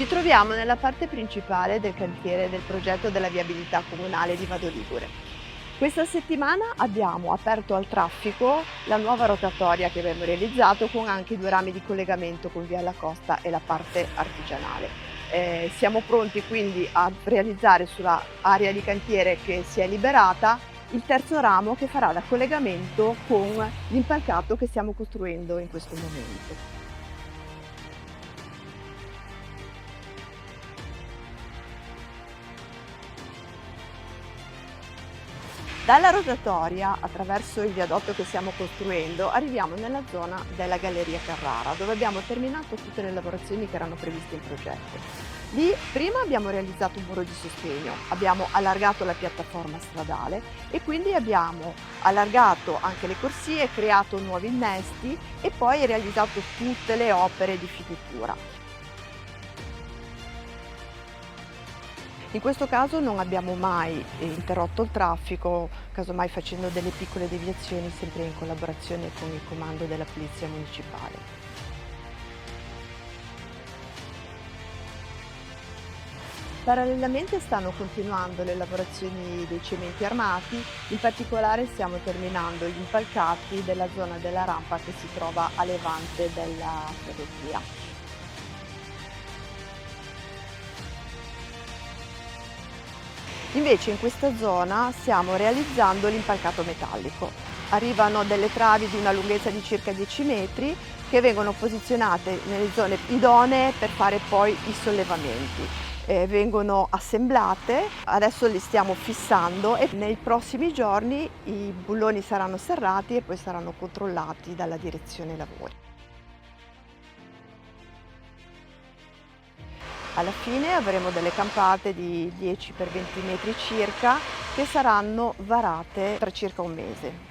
Ci troviamo nella parte principale del cantiere del progetto della viabilità comunale di Vado Ligure. Questa settimana abbiamo aperto al traffico la nuova rotatoria che abbiamo realizzato con anche i due rami di collegamento con Via La Costa e la parte artigianale. Siamo pronti quindi a realizzare sulla area di cantiere che si è liberata il terzo ramo che farà da collegamento con l'impalcato che stiamo costruendo in questo momento. Dalla rotatoria, attraverso il viadotto che stiamo costruendo, arriviamo nella zona della Galleria Carrara, dove abbiamo terminato tutte le lavorazioni che erano previste in progetto. Lì prima abbiamo realizzato un muro di sostegno, abbiamo allargato la piattaforma stradale e quindi abbiamo allargato anche le corsie, creato nuovi innesti e poi realizzato tutte le opere di finitura. In questo caso non abbiamo mai interrotto il traffico, casomai facendo delle piccole deviazioni sempre in collaborazione con il comando della Polizia Municipale. Parallelamente stanno continuando le lavorazioni dei cementi armati, in particolare stiamo terminando gli impalcati della zona della rampa che si trova a levante della ferrovia. Invece in questa zona stiamo realizzando l'impalcato metallico. Arrivano delle travi di una lunghezza di circa 10 metri che vengono posizionate nelle zone idonee per fare poi i sollevamenti. Vengono assemblate, adesso li stiamo fissando e nei prossimi giorni i bulloni saranno serrati e poi saranno controllati dalla direzione lavori. Alla fine avremo delle campate di 10 per 20 metri circa che saranno varate tra circa un mese.